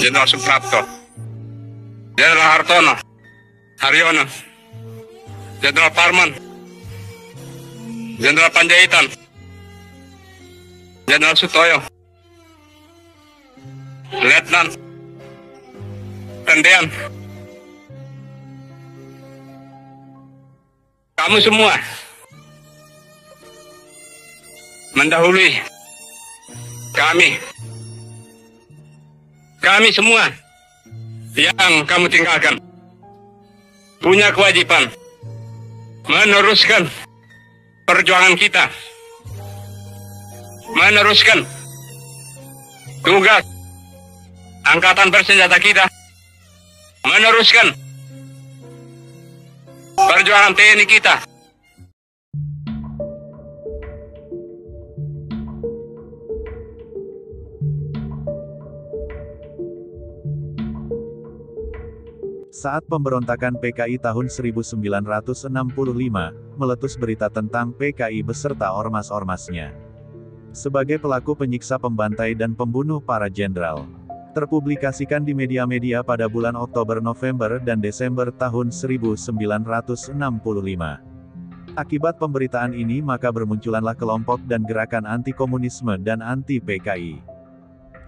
Jenderal Suprapto, Jenderal Hartono, Haryono, Jenderal Parman, Jenderal Panjaitan, Jenderal Sutoyo, Letnan Tendean. Kamu semua mendahului kami semua yang kamu tinggalkan punya kewajiban meneruskan perjuangan kita, meneruskan tugas angkatan bersenjata kita, meneruskan perjuangan TNI kita. Saat pemberontakan PKI tahun 1965, meletus berita tentang PKI beserta ormas-ormasnya sebagai pelaku penyiksa, pembantai dan pembunuh para jenderal. Terpublikasikan di media-media pada bulan Oktober, November, dan Desember tahun 1965. Akibat pemberitaan ini maka bermunculanlah kelompok dan gerakan anti-komunisme dan anti-PKI,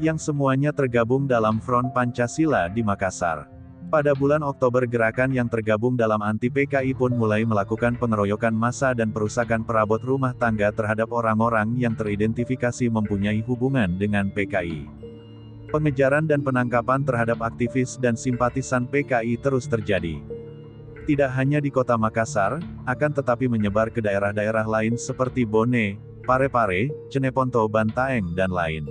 yang semuanya tergabung dalam Front Pancasila di Makassar. Pada bulan Oktober, gerakan yang tergabung dalam anti-PKI pun mulai melakukan pengeroyokan massa dan perusakan perabot rumah tangga terhadap orang-orang yang teridentifikasi mempunyai hubungan dengan PKI. Pengejaran dan penangkapan terhadap aktivis dan simpatisan PKI terus terjadi. Tidak hanya di kota Makassar, akan tetapi menyebar ke daerah-daerah lain seperti Bone, Parepare, Ceneponto, Bantaeng, dan lain.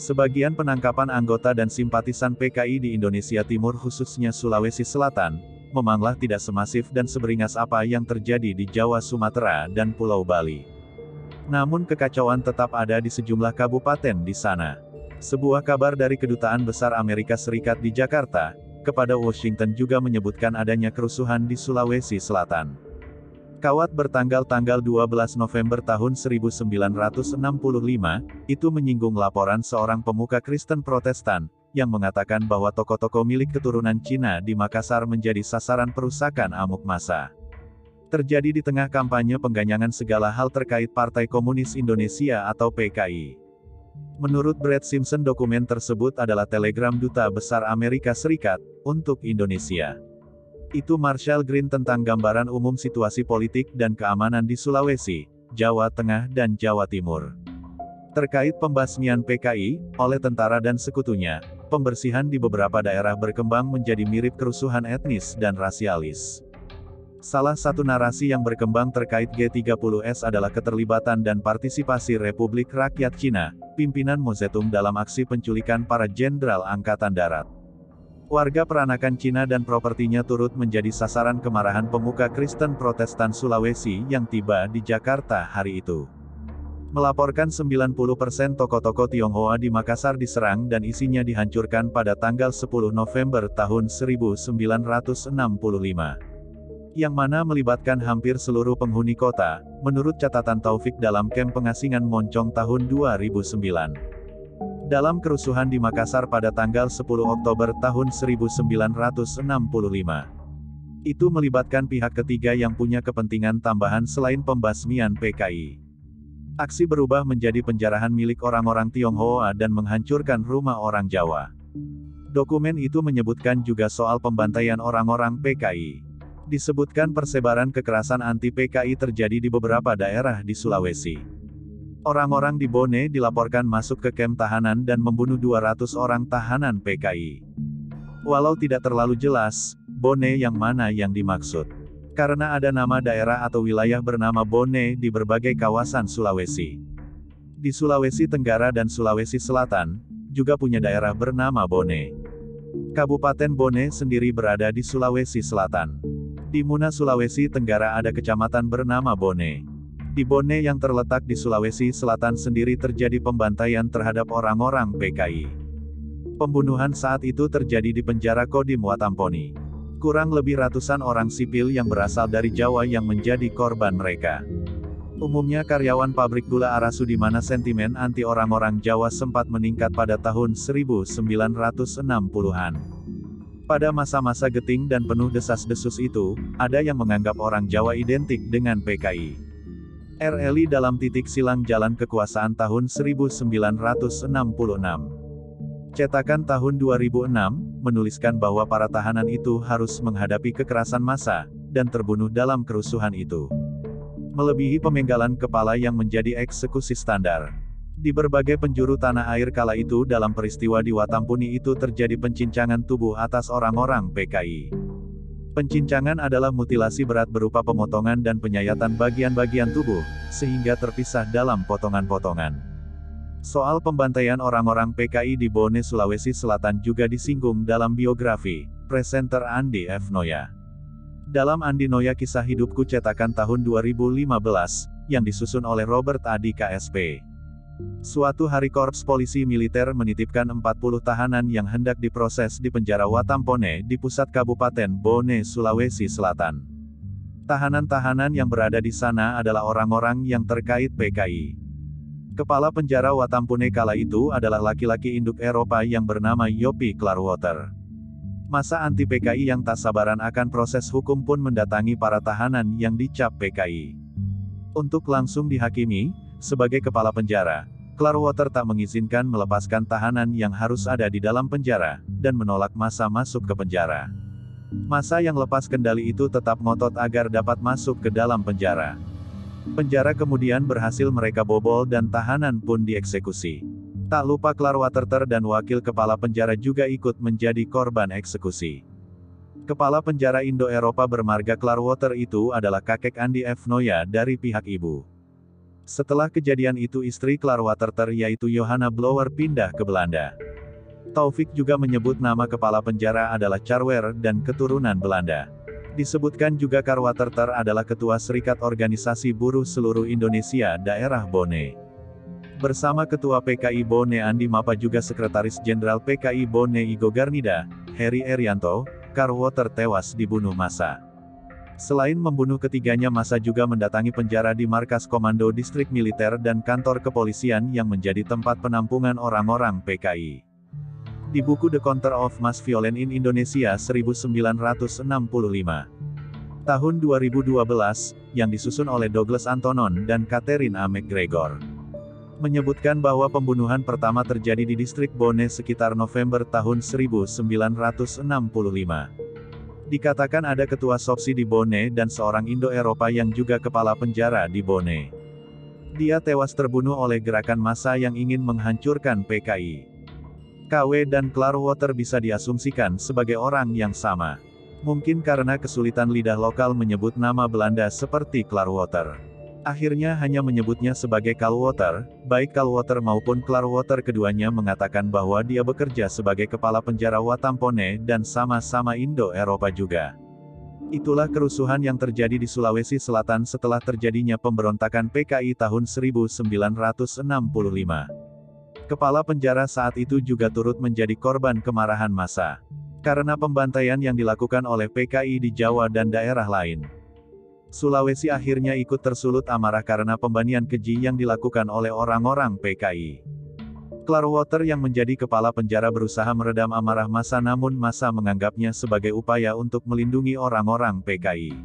Sebagian penangkapan anggota dan simpatisan PKI di Indonesia Timur khususnya Sulawesi Selatan, memanglah tidak semasif dan seberingas apa yang terjadi di Jawa, Sumatera, dan Pulau Bali. Namun kekacauan tetap ada di sejumlah kabupaten di sana. Sebuah kabar dari Kedutaan Besar Amerika Serikat di Jakarta, kepada Washington juga menyebutkan adanya kerusuhan di Sulawesi Selatan. Kawat bertanggal 12 November tahun 1965, itu menyinggung laporan seorang pemuka Kristen Protestan, yang mengatakan bahwa tokoh-tokoh milik keturunan Cina di Makassar menjadi sasaran perusakan amuk massa. Terjadi di tengah kampanye pengganyangan segala hal terkait Partai Komunis Indonesia atau PKI. Menurut Brad Simpson, dokumen tersebut adalah telegram Duta Besar Amerika Serikat untuk Indonesia. Itu Marshall Green tentang gambaran umum situasi politik dan keamanan di Sulawesi, Jawa Tengah dan Jawa Timur. Terkait pembasmian PKI, oleh tentara dan sekutunya, pembersihan di beberapa daerah berkembang menjadi mirip kerusuhan etnis dan rasialis. Salah satu narasi yang berkembang terkait G30S adalah keterlibatan dan partisipasi Republik Rakyat Cina, pimpinan Mao Zedong dalam aksi penculikan para jenderal Angkatan Darat. Warga peranakan Cina dan propertinya turut menjadi sasaran kemarahan pemuka Kristen Protestan Sulawesi yang tiba di Jakarta hari itu. Melaporkan 90% toko-toko Tionghoa di Makassar diserang dan isinya dihancurkan pada tanggal 10 November tahun 1965. Yang mana melibatkan hampir seluruh penghuni kota, menurut catatan Taufik dalam kamp pengasingan Moncong tahun 2009. Dalam kerusuhan di Makassar pada tanggal 10 Oktober tahun 1965. Itu melibatkan pihak ketiga yang punya kepentingan tambahan selain pembasmian PKI. Aksi berubah menjadi penjarahan milik orang-orang Tionghoa dan menghancurkan rumah orang Jawa. Dokumen itu menyebutkan juga soal pembantaian orang-orang PKI. Disebutkan persebaran kekerasan anti-PKI terjadi di beberapa daerah di Sulawesi. Orang-orang di Bone dilaporkan masuk ke kamp tahanan dan membunuh 200 orang tahanan PKI. Walau tidak terlalu jelas, Bone yang mana yang dimaksud. Karena ada nama daerah atau wilayah bernama Bone di berbagai kawasan Sulawesi. Di Sulawesi Tenggara dan Sulawesi Selatan, juga punya daerah bernama Bone. Kabupaten Bone sendiri berada di Sulawesi Selatan. Di Muna Sulawesi Tenggara ada kecamatan bernama Bone. Di Bone yang terletak di Sulawesi Selatan sendiri terjadi pembantaian terhadap orang-orang PKI. Pembunuhan saat itu terjadi di penjara Kodim Watamponi. Kurang lebih ratusan orang sipil yang berasal dari Jawa yang menjadi korban mereka. Umumnya karyawan pabrik gula Arasu di mana sentimen anti orang-orang Jawa sempat meningkat pada tahun 1960-an. Pada masa-masa geting dan penuh desas-desus itu, ada yang menganggap orang Jawa identik dengan PKI. RLI dalam titik silang jalan kekuasaan tahun 1966. Cetakan tahun 2006, menuliskan bahwa para tahanan itu harus menghadapi kekerasan massa, dan terbunuh dalam kerusuhan itu. Melebihi pemenggalan kepala yang menjadi eksekusi standar. Di berbagai penjuru tanah air kala itu dalam peristiwa di Watampuni itu terjadi pencincangan tubuh atas orang-orang PKI. Pencincangan adalah mutilasi berat berupa pemotongan dan penyayatan bagian-bagian tubuh, sehingga terpisah dalam potongan-potongan. Soal pembantaian orang-orang PKI di Bone, Sulawesi Selatan juga disinggung dalam biografi, presenter Andi F. Noya. Dalam Andi Noya Kisah Hidupku cetakan tahun 2015, yang disusun oleh Robert Adi KSP. Suatu hari Korps Polisi Militer menitipkan 40 tahanan yang hendak diproses di penjara Watampone di pusat Kabupaten Bone, Sulawesi Selatan. Tahanan-tahanan yang berada di sana adalah orang-orang yang terkait PKI. Kepala penjara Watampone kala itu adalah laki-laki induk Eropa yang bernama Yopi Clarwater. Masa anti-PKI yang tak sabaran akan proses hukum pun mendatangi para tahanan yang dicap PKI. Untuk langsung dihakimi, sebagai kepala penjara, Clarwater tak mengizinkan melepaskan tahanan yang harus ada di dalam penjara, dan menolak massa masuk ke penjara. Massa yang lepas kendali itu tetap ngotot agar dapat masuk ke dalam penjara. Penjara kemudian berhasil mereka bobol dan tahanan pun dieksekusi. Tak lupa Clarwater dan wakil kepala penjara juga ikut menjadi korban eksekusi. Kepala penjara Indo-Eropa bermarga Clarwater itu adalah kakek Andi F. Noya dari pihak ibu. Setelah kejadian itu istri Clarwater yaitu Johanna Blower pindah ke Belanda. Taufik juga menyebut nama kepala penjara adalah Charwer dan keturunan Belanda. Disebutkan juga Clarwater adalah ketua Serikat Organisasi Buruh Seluruh Indonesia daerah Bone. Bersama Ketua PKI Bone Andi Mapa juga Sekretaris Jenderal PKI Bone Igo Garnida, Heri Erianto, Clarwater tewas dibunuh massa. Selain membunuh ketiganya, massa juga mendatangi penjara di markas komando distrik militer dan kantor kepolisian yang menjadi tempat penampungan orang-orang PKI. Di buku The Counter of Mass Violence in Indonesia 1965. Tahun 2012, yang disusun oleh Douglas Antonon dan Catherine A. McGregor. Menyebutkan bahwa pembunuhan pertama terjadi di distrik Bone sekitar November tahun 1965. Dikatakan ada ketua Sopsi di Bone dan seorang Indo-Eropa yang juga kepala penjara di Bone. Dia tewas terbunuh oleh gerakan massa yang ingin menghancurkan PKI. KW dan Clarwater bisa diasumsikan sebagai orang yang sama. Mungkin karena kesulitan lidah lokal menyebut nama Belanda seperti Clarwater. Akhirnya hanya menyebutnya sebagai Clarwater, baik Clarwater maupun Clarwater keduanya mengatakan bahwa dia bekerja sebagai kepala penjara Watampone dan sama-sama Indo-Eropa juga. Itulah kerusuhan yang terjadi di Sulawesi Selatan setelah terjadinya pemberontakan PKI tahun 1965. Kepala penjara saat itu juga turut menjadi korban kemarahan massa. Karena pembantaian yang dilakukan oleh PKI di Jawa dan daerah lain. Sulawesi akhirnya ikut tersulut amarah karena pembantaian keji yang dilakukan oleh orang-orang PKI. Clarwater yang menjadi kepala penjara berusaha meredam amarah massa namun massa menganggapnya sebagai upaya untuk melindungi orang-orang PKI.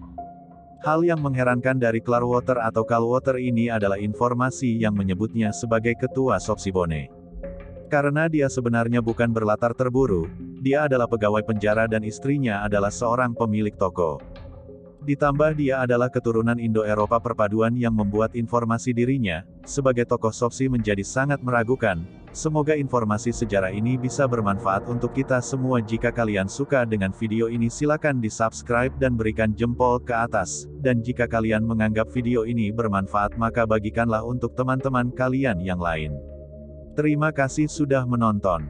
Hal yang mengherankan dari Clarwater atau Clarwater ini adalah informasi yang menyebutnya sebagai ketua Sopsi Bone. Karena dia sebenarnya bukan berlatar terburu, dia adalah pegawai penjara dan istrinya adalah seorang pemilik toko. Ditambah dia adalah keturunan Indo-Eropa perpaduan yang membuat informasi dirinya, sebagai tokoh Sopsi menjadi sangat meragukan. Semoga informasi sejarah ini bisa bermanfaat untuk kita semua. Jika kalian suka dengan video ini silakan di subscribe dan berikan jempol ke atas. Dan jika kalian menganggap video ini bermanfaat maka bagikanlah untuk teman-teman kalian yang lain. Terima kasih sudah menonton.